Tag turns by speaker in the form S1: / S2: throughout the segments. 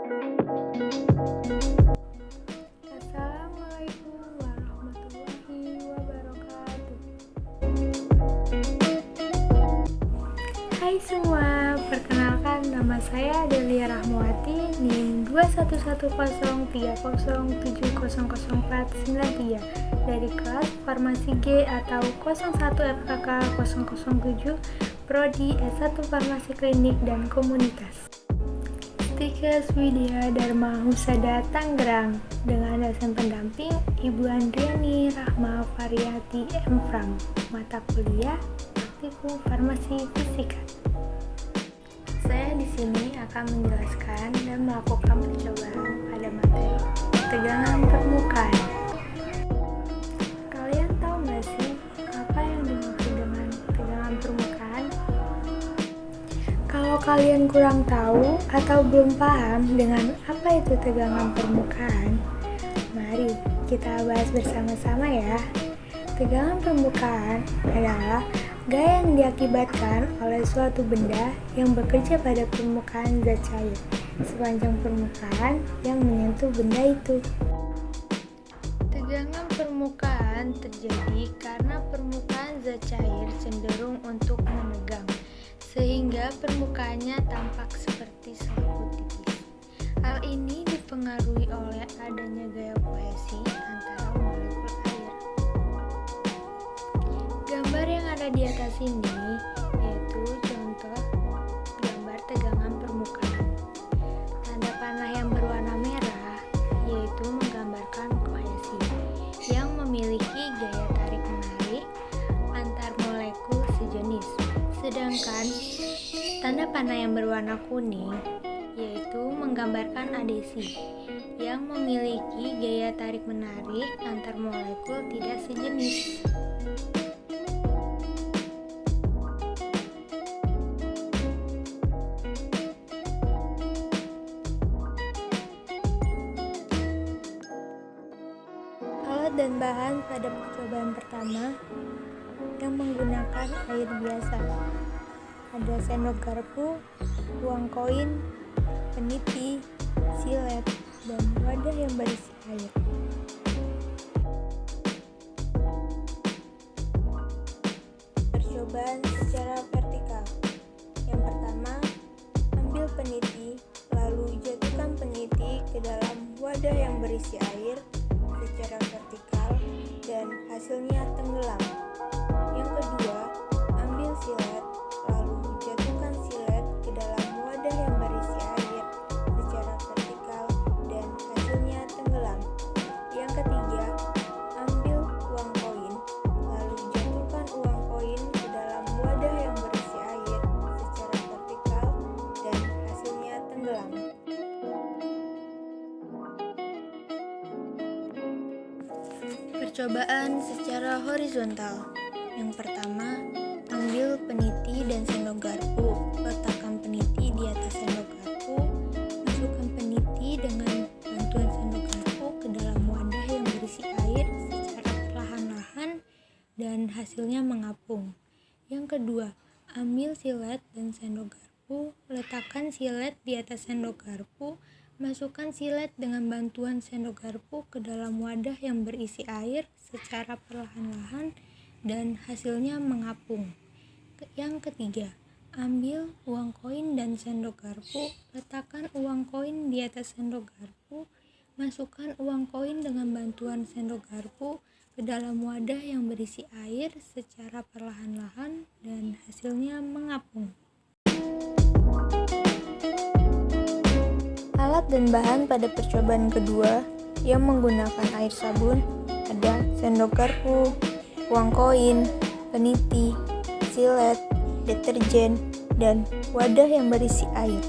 S1: Assalamualaikum warahmatullahi wabarakatuh. Hai semua, perkenalkan nama saya Delia Rahmawati, NIM 2110307004993 dari kelas Farmasi G atau 01 FKK 007 Prodi S1 Farmasi Klinik dan Komunitas. Stikes Widya Dharma Husada Tangerang dengan dosen pendamping Ibu Andriani Rahma Variati M.Fram, mata kuliah Praktikum Farmasi Fisika. Saya di sini akan menjelaskan dan melakukan percobaan pada materi tegangan permukaan. Kalian tahu nggak sih apa yang dimaksud dengan tegangan permukaan? Kalau kalian kurang tahu atau belum paham dengan apa itu tegangan permukaan, mari kita bahas bersama-sama ya. Tegangan permukaan adalah gaya yang diakibatkan oleh suatu benda yang bekerja pada permukaan zat cair sepanjang permukaan yang menyentuh benda itu. Tegangan permukaan terjadi karena permukaan zat cair cenderung untuk menegang, sehingga permukaannya tampak seperti selaput tipis. Hal ini dipengaruhi oleh adanya gaya kohesi antara molekul air. Gambar yang ada di atas ini yaitu contoh gambar tegangan permukaan. Tanda panah yang berwarna merah yaitu menggambarkan kohesi yang memiliki gaya tarik-menarik antar molekul sejenis. Sedangkan tanda panah yang berwarna kuning yaitu menggambarkan adesi yang memiliki gaya tarik-menarik antar molekul tidak sejenis. Alat dan bahan pada percobaan pertama yang menggunakan air biasa. Ada sendok garpu, uang koin, peniti, silet, dan wadah yang berisi air. Percobaan secara vertikal. Yang pertama, ambil peniti, lalu jatuhkan peniti ke dalam wadah yang berisi air secara vertikal dan hasilnya tenggelam. Yang kedua, ambil silet, lalu jatuhkan silet ke dalam wadah yang berisi air secara vertikal dan hasilnya tenggelam. Yang ketiga, ambil uang koin, lalu jatuhkan uang koin ke dalam wadah yang berisi air secara vertikal dan hasilnya tenggelam. Percobaan secara horizontal. Yang pertama, ambil peniti dan sendok garpu. Letakkan peniti di atas sendok garpu. Masukkan peniti dengan bantuan sendok garpu ke dalam wadah yang berisi air secara perlahan-lahan dan hasilnya mengapung. Yang kedua, ambil silet dan sendok garpu. Letakkan silet di atas sendok garpu. Masukkan silet dengan bantuan sendok garpu ke dalam wadah yang berisi air secara perlahan-lahan dan hasilnya mengapung. Yang ketiga, ambil uang koin dan sendok garpu. Letakkan uang koin di atas sendok garpu. Masukkan uang koin dengan bantuan sendok garpu ke dalam wadah yang berisi air secara perlahan-lahan dan hasilnya mengapung. Alat dan bahan pada percobaan kedua yang menggunakan air sabun ada sendok garpu, uang koin, peniti, silet, deterjen, dan wadah yang berisi air.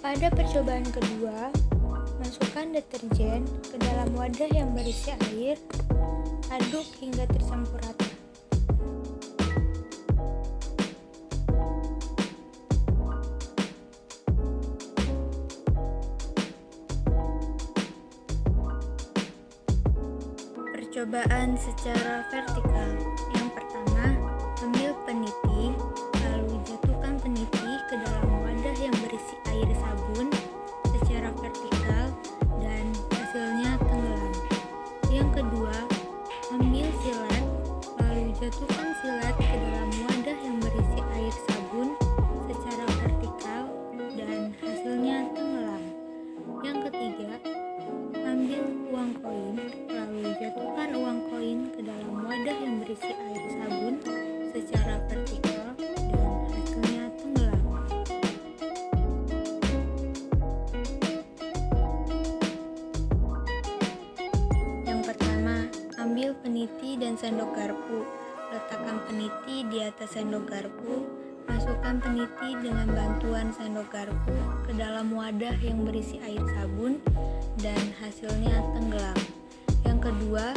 S1: Pada percobaan kedua, masukkan deterjen ke dalam wadah yang berisi air, aduk hingga tercampur rata. Percobaan secara vertikal. Yang pertama, ambil peniti, lalu jatuhkan peniti Jatuhkan silet ke dalam wadah yang berisi air sabun secara vertikal dan hasilnya tenggelam. Yang ketiga, ambil uang koin, lalu jatuhkan uang koin ke dalam wadah yang berisi air sabun secara vertikal dan hasilnya tenggelam. Yang pertama, ambil peniti dan sendok garpu. Letakkan peniti di atas sendok garpu. Masukkan peniti dengan bantuan sendok garpu ke dalam wadah yang berisi air sabun dan hasilnya tenggelam. Yang kedua,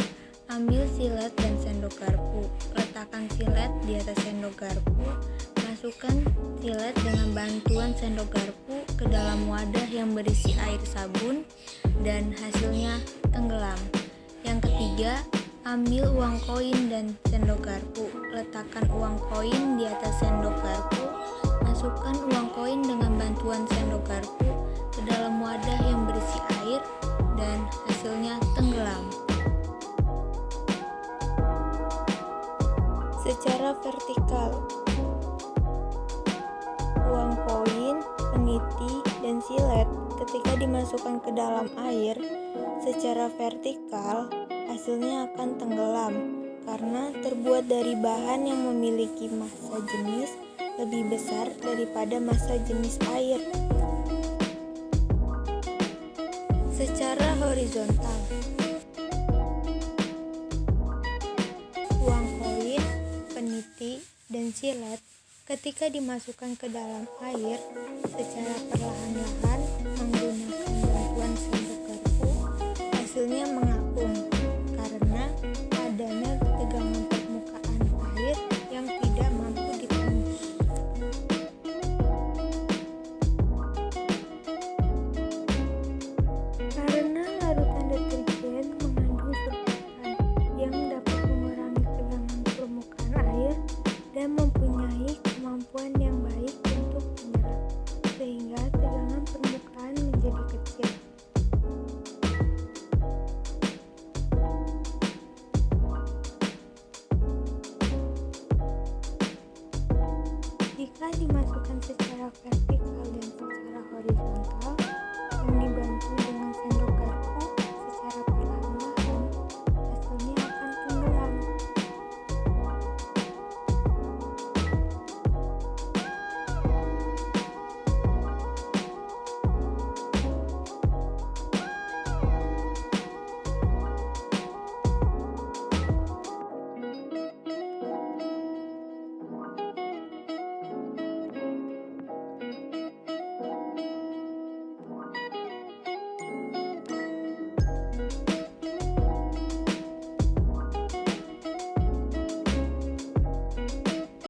S1: ambil silet dan sendok garpu. Letakkan silet di atas sendok garpu. Masukkan silet dengan bantuan sendok garpu ke dalam wadah yang berisi air sabun dan hasilnya tenggelam. Yang ketiga, ambil uang koin dan sendok garpu. Letakkan uang koin di atas sendok garpu. Masukkan uang koin dengan bantuan sendok garpu ke dalam wadah yang berisi air dan hasilnya tenggelam. Secara vertikal, uang koin, peniti, dan silet ketika dimasukkan ke dalam air secara vertikal, hasilnya akan tenggelam karena terbuat dari bahan yang memiliki massa jenis lebih besar daripada massa jenis air. Secara horizontal, uang koin, peniti, dan silet ketika dimasukkan ke dalam air secara perlahan-lahan menggunakan bantuan sendok garpu, hasilnya mengapung karena adanya tegangan permukaan air yang tidak mampu ditembus. Karena larutan deterjen mengandung surfaktan yang dapat mengurangi tegangan permukaan air dan mempunyai kemampuan yang baik untuk menyerap, sehingga tegangan permukaan menjadi kecil. Jika dimasukkan secara vertikal dan secara horizontal,